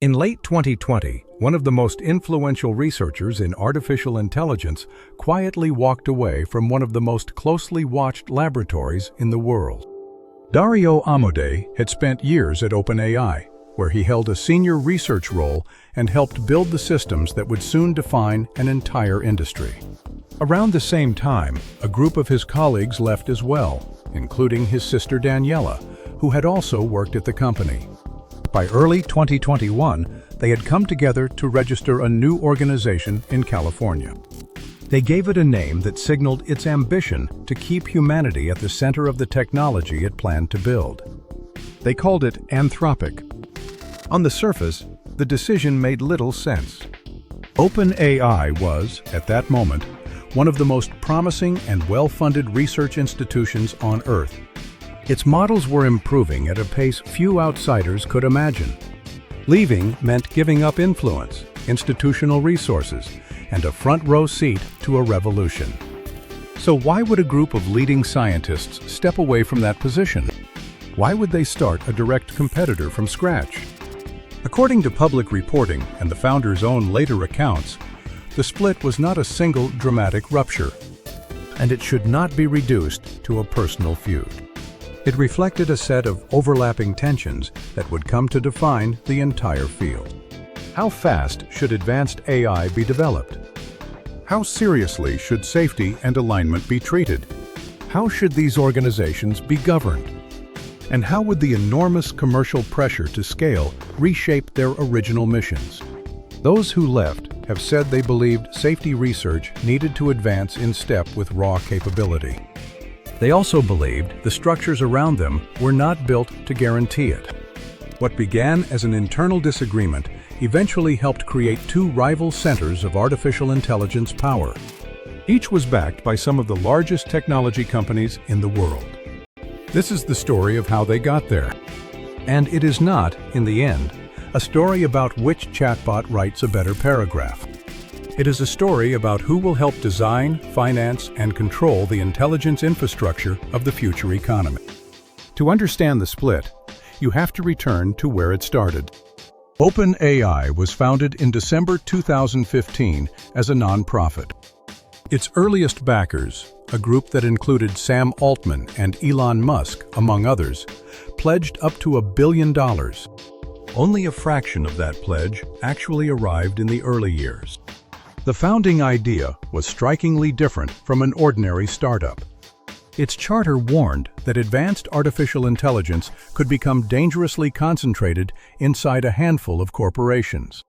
In late 2020, one of the most influential researchers in artificial intelligence quietly walked away from one of the most closely watched laboratories in the world. Dario Amodei had spent years at OpenAI, where he held a senior research role and helped build the systems that would soon define an entire industry. Around the same time, a group of his colleagues left as well, including his sister Daniela, who had also worked at the company. By early 2021, they had come together to register a new organization in California. They gave it a name that signaled its ambition to keep humanity at the center of the technology it planned to build. They called it Anthropic. On the surface, the decision made little sense. OpenAI was, at that moment, one of the most promising and well-funded research institutions on Earth. Its models were improving at a pace few outsiders could imagine. Leaving meant giving up influence, institutional resources, and a front-row seat to a revolution. So why would a group of leading scientists step away from that position? Why would they start a direct competitor from scratch? According to public reporting and the founders' own later accounts, the split was not a single dramatic rupture, and it should not be reduced to a personal feud. It reflected a set of overlapping tensions that would come to define the entire field. How fast should advanced AI be developed? How seriously should safety and alignment be treated? How should these organizations be governed? And how would the enormous commercial pressure to scale reshape their original missions? Those who left have said they believed safety research needed to advance in step with raw capability. They also believed the structures around them were not built to guarantee it. What began as an internal disagreement eventually helped create two rival centers of artificial intelligence power. Each was backed by some of the largest technology companies in the world. This is the story of how they got there. And it is not, in the end, a story about which chatbot writes a better paragraph. It is a story about who will help design, finance, and control the intelligence infrastructure of the future economy. To understand the split, you have to return to where it started. OpenAI was founded in December 2015 as a nonprofit. Its earliest backers, a group that included Sam Altman and Elon Musk, among others, pledged up to $1 billion. Only a fraction of that pledge actually arrived in the early years. The founding idea was strikingly different from an ordinary startup. Its charter warned that advanced artificial intelligence could become dangerously concentrated inside a handful of corporations.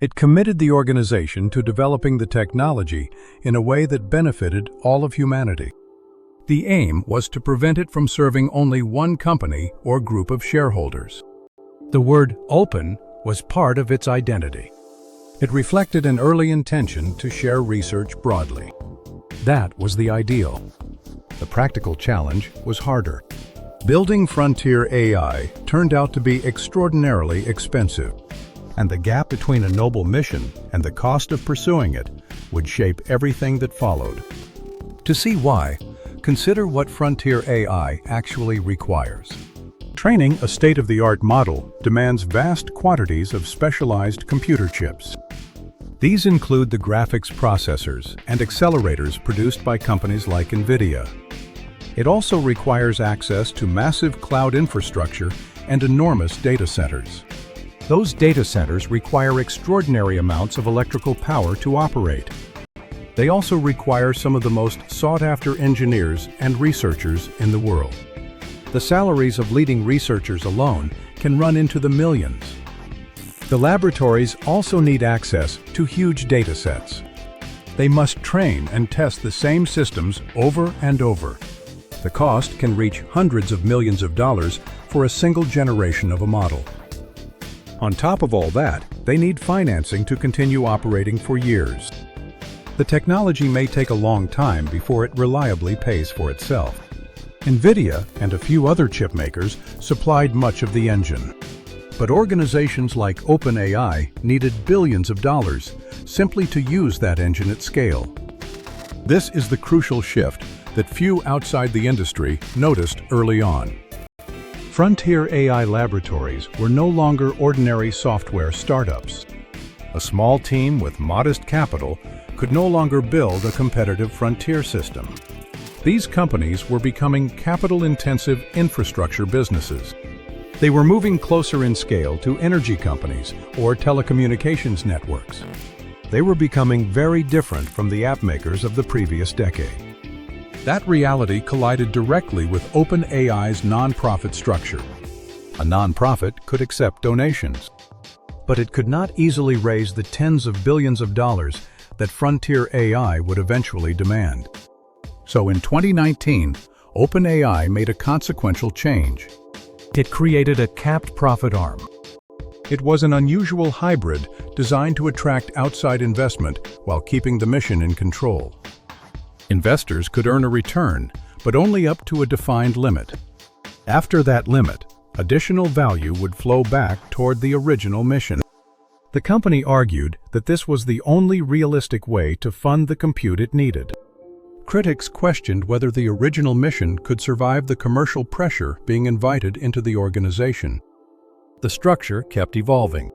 It committed the organization to developing the technology in a way that benefited all of humanity. The aim was to prevent it from serving only one company or group of shareholders. The word open was part of its identity. It reflected an early intention to share research broadly. That was the ideal. The practical challenge was harder. Building frontier AI turned out to be extraordinarily expensive, and the gap between a noble mission and the cost of pursuing it would shape everything that followed. To see why, consider what frontier AI actually requires. Training a state-of-the-art model demands vast quantities of specialized computer chips. These include the graphics processors and accelerators produced by companies like NVIDIA. It also requires access to massive cloud infrastructure and enormous data centers. Those data centers require extraordinary amounts of electrical power to operate. They also require some of the most sought-after engineers and researchers in the world. The salaries of leading researchers alone can run into the millions. The laboratories also need access to huge data sets. They must train and test the same systems over and over. The cost can reach hundreds of millions of dollars for a single generation of a model. On top of all that, they need financing to continue operating for years. The technology may take a long time before it reliably pays for itself. NVIDIA and a few other chip makers supplied much of the engine. But organizations like OpenAI needed billions of dollars simply to use that engine at scale. This is the crucial shift that few outside the industry noticed early on. Frontier AI laboratories were no longer ordinary software startups. A small team with modest capital could no longer build a competitive frontier system. These companies were becoming capital-intensive infrastructure businesses. They were moving closer in scale to energy companies or telecommunications networks. They were becoming very different from the app makers of the previous decade. That reality collided directly with OpenAI's nonprofit structure. A nonprofit could accept donations, but it could not easily raise the tens of billions of dollars that Frontier AI would eventually demand. So in 2019, OpenAI made a consequential change. It created a capped profit arm. It was an unusual hybrid designed to attract outside investment while keeping the mission in control. Investors could earn a return, but only up to a defined limit. After that limit, additional value would flow back toward the original mission. The company argued that this was the only realistic way to fund the compute it needed. Critics questioned whether the original mission could survive the commercial pressure being invited into the organization. The structure kept evolving.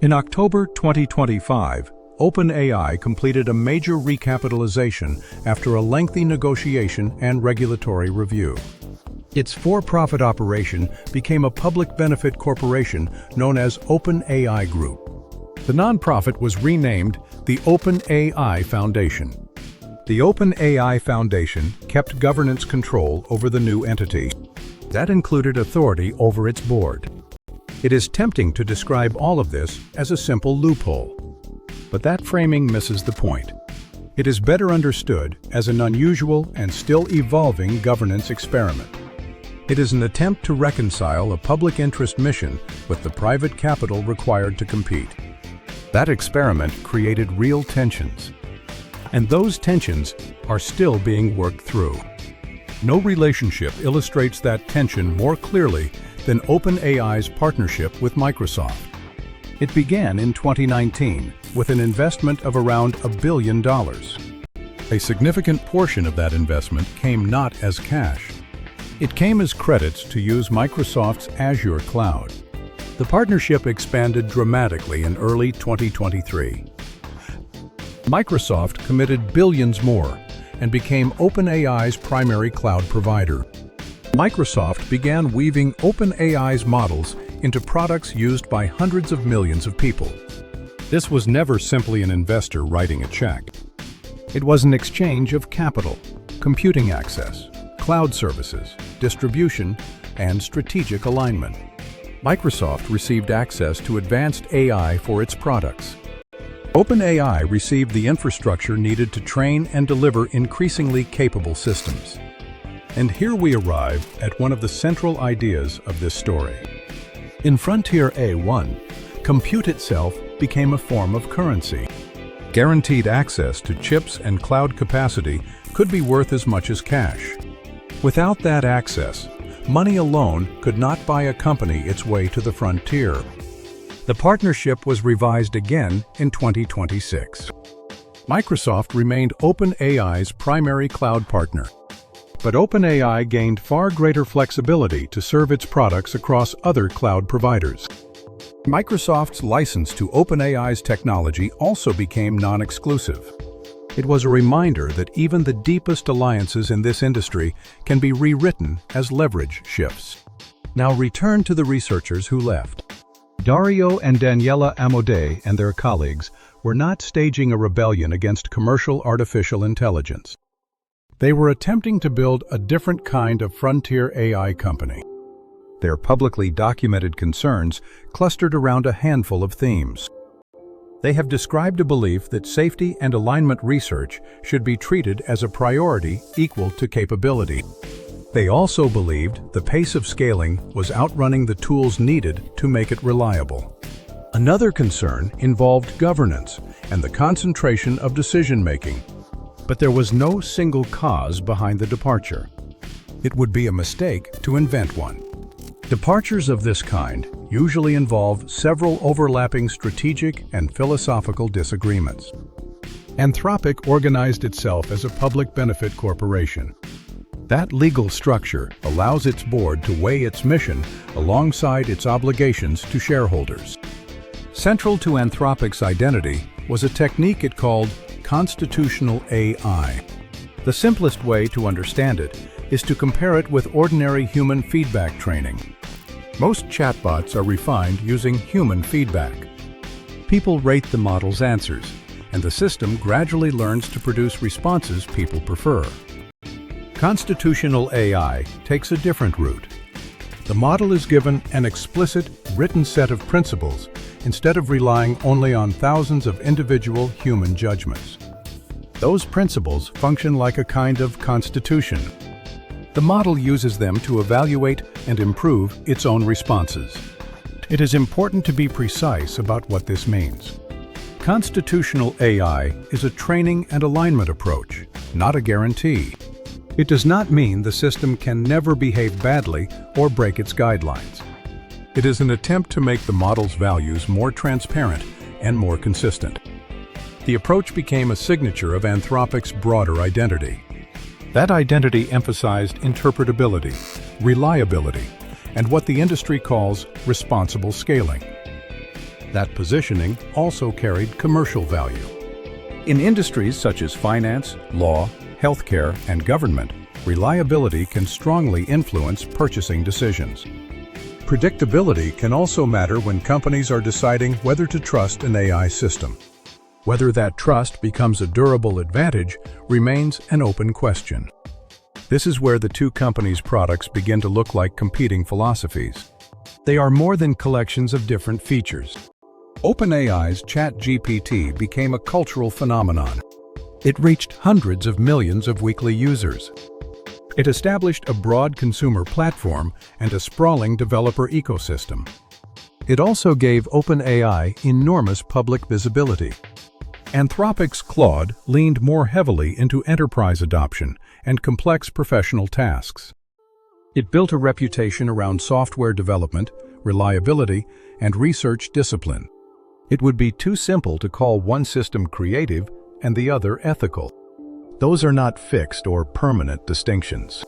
In October 2025, OpenAI completed a major recapitalization after a lengthy negotiation and regulatory review. Its for-profit operation became a public benefit corporation known as OpenAI Group. The nonprofit was renamed the OpenAI Foundation. The OpenAI Foundation kept governance control over the new entity. That included authority over its board. It is tempting to describe all of this as a simple loophole. But that framing misses the point. It is better understood as an unusual and still evolving governance experiment. It is an attempt to reconcile a public interest mission with the private capital required to compete. That experiment created real tensions. And those tensions are still being worked through. No relationship illustrates that tension more clearly than OpenAI's partnership with Microsoft. It began in 2019 with an investment of around $1 billion. A significant portion of that investment came not as cash. It came as credits to use Microsoft's Azure cloud. The partnership expanded dramatically in early 2023. Microsoft committed billions more and became OpenAI's primary cloud provider. Microsoft began weaving OpenAI's models into products used by hundreds of millions of people. This was never simply an investor writing a check. It was an exchange of capital, computing access, cloud services, distribution, and strategic alignment. Microsoft received access to advanced AI for its products. OpenAI received the infrastructure needed to train and deliver increasingly capable systems. And here we arrive at one of the central ideas of this story. In Frontier A1, compute itself became a form of currency. Guaranteed access to chips and cloud capacity could be worth as much as cash. Without that access, money alone could not buy a company its way to the frontier. The partnership was revised again in 2026. Microsoft remained OpenAI's primary cloud partner. But OpenAI gained far greater flexibility to serve its products across other cloud providers. Microsoft's license to OpenAI's technology also became non-exclusive. It was a reminder that even the deepest alliances in this industry can be rewritten as leverage shifts. Now return to the researchers who left. Dario and Daniela Amodei and their colleagues were not staging a rebellion against commercial artificial intelligence. They were attempting to build a different kind of frontier AI company. Their publicly documented concerns clustered around a handful of themes. They have described a belief that safety and alignment research should be treated as a priority equal to capability. They also believed the pace of scaling was outrunning the tools needed to make it reliable. Another concern involved governance and the concentration of decision-making. But there was no single cause behind the departure. It would be a mistake to invent one. Departures of this kind usually involve several overlapping strategic and philosophical disagreements. Anthropic organized itself as a public benefit corporation. That legal structure allows its board to weigh its mission alongside its obligations to shareholders. Central to Anthropic's identity was a technique it called constitutional AI. The simplest way to understand it is to compare it with ordinary human feedback training. Most chatbots are refined using human feedback. People rate the model's answers, and the system gradually learns to produce responses people prefer. Constitutional AI takes a different route. The model is given an explicit, written set of principles instead of relying only on thousands of individual human judgments. Those principles function like a kind of constitution. The model uses them to evaluate and improve its own responses. It is important to be precise about what this means. Constitutional AI is a training and alignment approach, not a guarantee. It does not mean the system can never behave badly or break its guidelines. It is an attempt to make the model's values more transparent and more consistent. The approach became a signature of Anthropic's broader identity. That identity emphasized interpretability, reliability, and what the industry calls responsible scaling. That positioning also carried commercial value. In industries such as finance, law, healthcare, and government, reliability can strongly influence purchasing decisions. Predictability can also matter when companies are deciding whether to trust an AI system. Whether that trust becomes a durable advantage remains an open question. This is where the two companies' products begin to look like competing philosophies. They are more than collections of different features. OpenAI's ChatGPT became a cultural phenomenon. It reached hundreds of millions of weekly users. It established a broad consumer platform and a sprawling developer ecosystem. It also gave OpenAI enormous public visibility. Anthropic's Claude leaned more heavily into enterprise adoption and complex professional tasks. It built a reputation around software development, reliability, and research discipline. It would be too simple to call one system creative and the other ethical. Those are not fixed or permanent distinctions.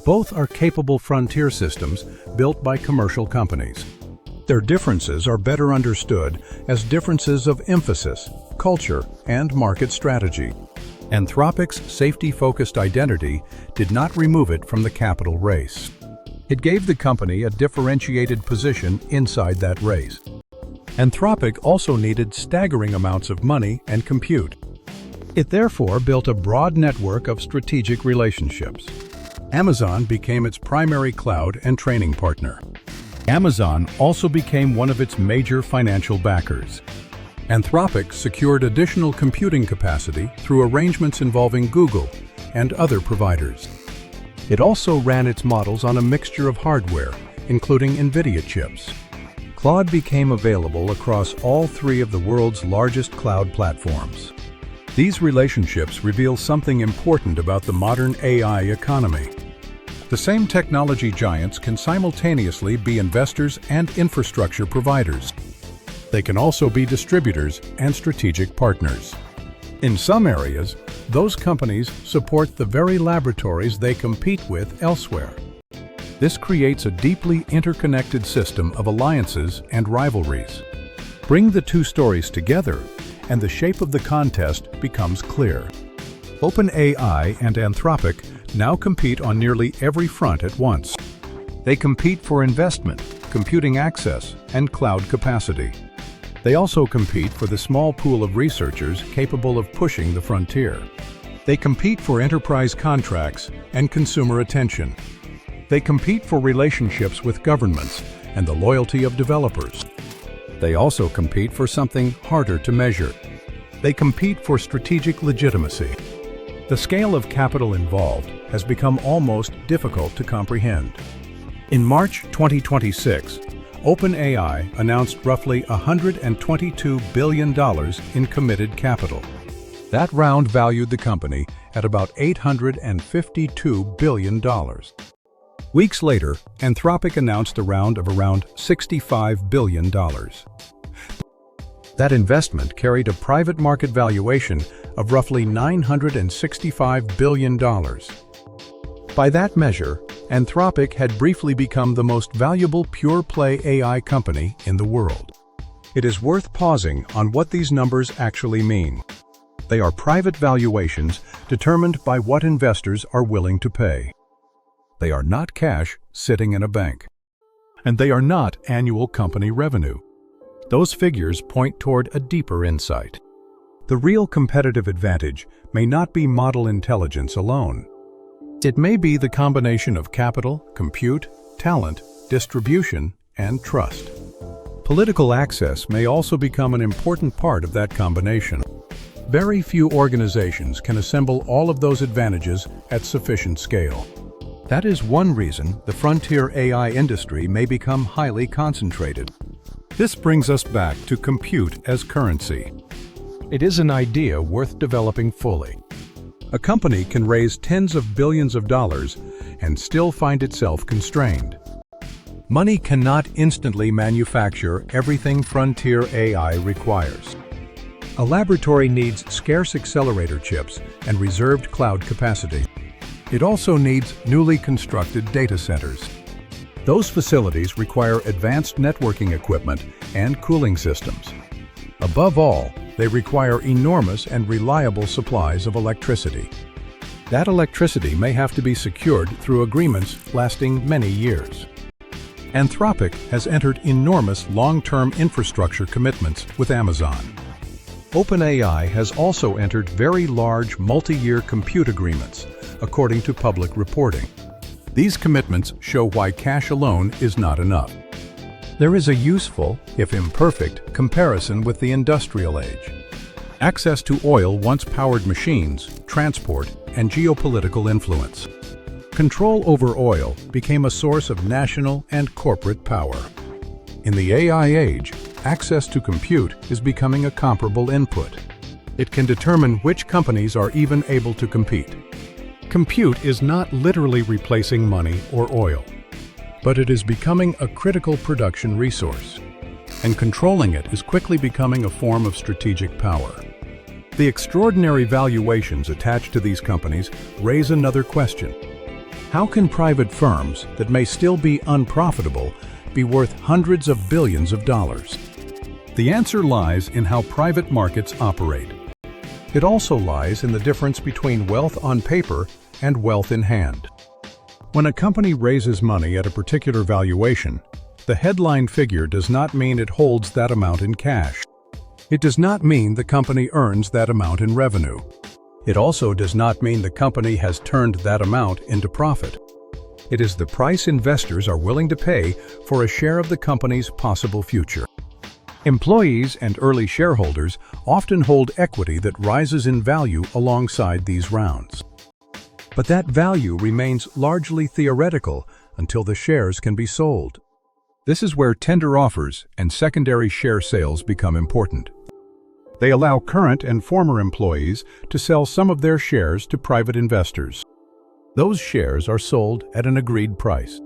Both are capable frontier systems built by commercial companies. Their differences are better understood as differences of emphasis, culture, and market strategy. Anthropic's safety-focused identity did not remove it from the capital race. It gave the company a differentiated position inside that race. Anthropic also needed staggering amounts of money and compute. It therefore built a broad network of strategic relationships. Amazon became its primary cloud and training partner. Amazon also became one of its major financial backers. Anthropic secured additional computing capacity through arrangements involving Google and other providers. It also ran its models on a mixture of hardware, including NVIDIA chips. Claude became available across all three of the world's largest cloud platforms. These relationships reveal something important about the modern AI economy. The same technology giants can simultaneously be investors and infrastructure providers. They can also be distributors and strategic partners. In some areas, those companies support the very laboratories they compete with elsewhere. This creates a deeply interconnected system of alliances and rivalries. Bring the two stories together, and the shape of the contest becomes clear. OpenAI and Anthropic now compete on nearly every front at once. They compete for investment, computing access, and cloud capacity. They also compete for the small pool of researchers capable of pushing the frontier. They compete for enterprise contracts and consumer attention. They compete for relationships with governments and the loyalty of developers. They also compete for something harder to measure. They compete for strategic legitimacy. The scale of capital involved has become almost difficult to comprehend. In March 2026, OpenAI announced roughly $122 billion in committed capital. That round valued the company at about $852 billion. Weeks later, Anthropic announced a round of around $65 billion. That investment carried a private market valuation of roughly $965 billion. By that measure, Anthropic had briefly become the most valuable pure-play AI company in the world. It is worth pausing on what these numbers actually mean. They are private valuations determined by what investors are willing to pay. They are not cash sitting in a bank. And they are not annual company revenue. Those figures point toward a deeper insight. The real competitive advantage may not be model intelligence alone. It may be the combination of capital, compute, talent, distribution, and trust. Political access may also become an important part of that combination. Very few organizations can assemble all of those advantages at sufficient scale. That is one reason the frontier AI industry may become highly concentrated. This brings us back to compute as currency. It is an idea worth developing fully. A company can raise tens of billions of dollars and still find itself constrained. Money cannot instantly manufacture everything frontier AI requires. A laboratory needs scarce accelerator chips and reserved cloud capacity. It also needs newly constructed data centers. Those facilities require advanced networking equipment and cooling systems. Above all, they require enormous and reliable supplies of electricity. That electricity may have to be secured through agreements lasting many years. Anthropic has entered enormous long-term infrastructure commitments with Amazon. OpenAI has also entered very large multi-year compute agreements, according to public reporting. These commitments show why cash alone is not enough. There is a useful, if imperfect, comparison with the industrial age. Access to oil once powered machines, transport, and geopolitical influence. Control over oil became a source of national and corporate power. In the AI age, access to compute is becoming a comparable input. It can determine which companies are even able to compete. Compute is not literally replacing money or oil, but it is becoming a critical production resource, and controlling it is quickly becoming a form of strategic power. The extraordinary valuations attached to these companies raise another question. How can private firms that may still be unprofitable be worth hundreds of billions of dollars? The answer lies in how private markets operate. It also lies in the difference between wealth on paper and wealth in hand. When a company raises money at a particular valuation, the headline figure does not mean it holds that amount in cash. It does not mean the company earns that amount in revenue. It also does not mean the company has turned that amount into profit. It is the price investors are willing to pay for a share of the company's possible future. Employees and early shareholders often hold equity that rises in value alongside these rounds. But that value remains largely theoretical until the shares can be sold. This is where tender offers and secondary share sales become important. They allow current and former employees to sell some of their shares to private investors. Those shares are sold at an agreed price.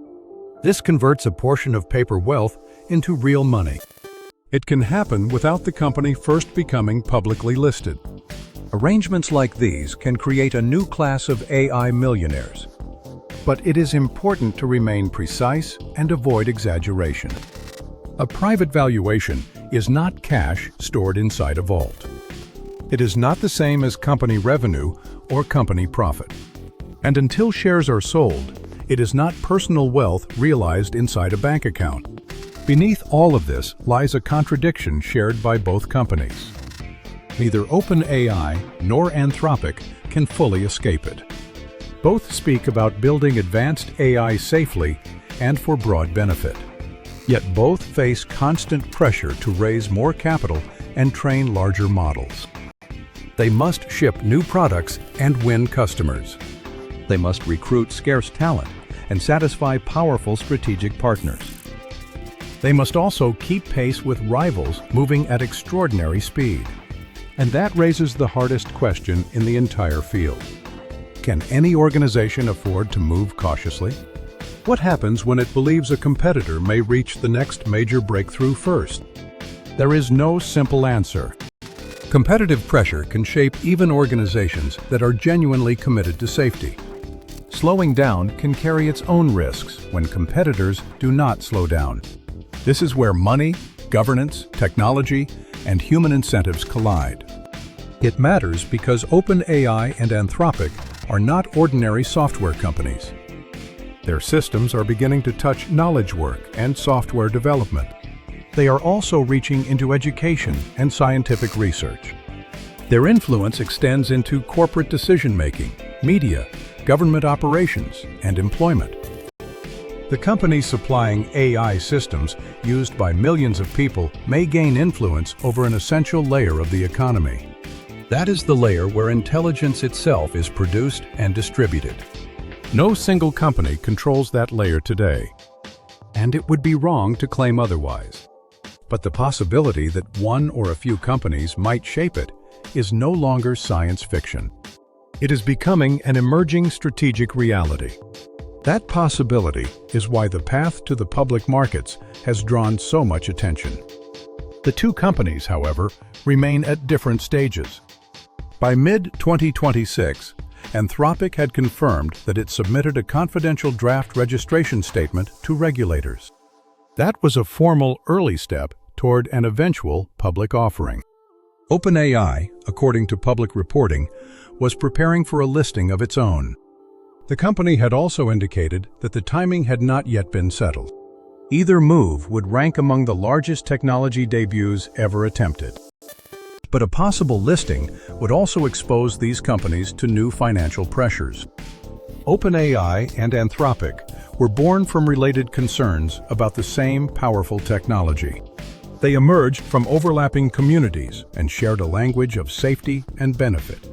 This converts a portion of paper wealth into real money. It can happen without the company first becoming publicly listed. Arrangements like these can create a new class of AI millionaires. But it is important to remain precise and avoid exaggeration. A private valuation is not cash stored inside a vault. It is not the same as company revenue or company profit. And until shares are sold, it is not personal wealth realized inside a bank account. Beneath all of this lies a contradiction shared by both companies. Neither OpenAI nor Anthropic can fully escape it. Both speak about building advanced AI safely and for broad benefit. Yet both face constant pressure to raise more capital and train larger models. They must ship new products and win customers. They must recruit scarce talent and satisfy powerful strategic partners. They must also keep pace with rivals moving at extraordinary speed. And that raises the hardest question in the entire field. Can any organization afford to move cautiously? What happens when it believes a competitor may reach the next major breakthrough first? There is no simple answer. Competitive pressure can shape even organizations that are genuinely committed to safety. slowing down can carry its own risks when competitors do not slow down. This is where money, governance, technology, and human incentives collide. It matters because OpenAI and Anthropic are not ordinary software companies. Their systems are beginning to touch knowledge work and software development. They are also reaching into education and scientific research. Their influence extends into corporate decision-making, media, government operations, and employment. The companies supplying AI systems used by millions of people may gain influence over an essential layer of the economy. That is the layer where intelligence itself is produced and distributed. No single company controls that layer today, and it would be wrong to claim otherwise. But the possibility that one or a few companies might shape it is no longer science fiction. It is becoming an emerging strategic reality. That possibility is why the path to the public markets has drawn so much attention. The two companies, however, remain at different stages. By mid-2026, Anthropic had confirmed that it submitted a confidential draft registration statement to regulators. That was a formal early step toward an eventual public offering. OpenAI, according to public reporting, was preparing for a listing of its own. The company had also indicated that the timing had not yet been settled. Either move would rank among the largest technology debuts ever attempted. But a possible listing would also expose these companies to new financial pressures. OpenAI and Anthropic were born from related concerns about the same powerful technology. They emerged from overlapping communities and shared a language of safety and benefit.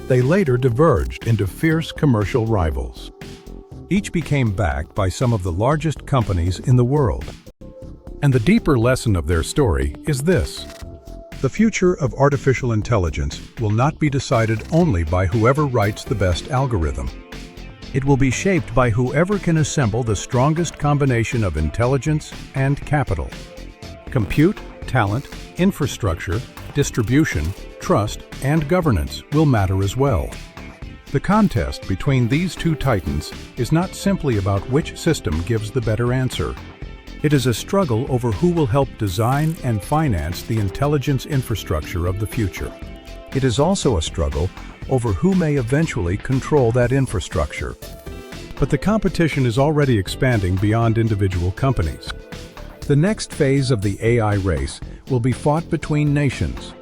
They later diverged into fierce commercial rivals. Each became backed by some of the largest companies in the world. And the deeper lesson of their story is this: the future of artificial intelligence will not be decided only by whoever writes the best algorithm. It will be shaped by whoever can assemble the strongest combination of intelligence and capital. Compute, talent, infrastructure, distribution, trust, and governance will matter as well. The contest between these two titans is not simply about which system gives the better answer. It is a struggle over who will help design and finance the intelligence infrastructure of the future. It is also a struggle over who may eventually control that infrastructure. But the competition is already expanding beyond individual companies. The next phase of the AI race will be fought between nations.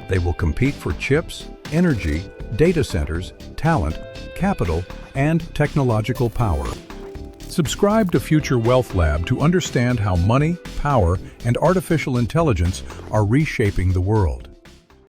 They will compete for chips, energy, data centers, talent, capital, and technological power. Subscribe to Future Wealth Lab to understand how money, power, and artificial intelligence are reshaping the world.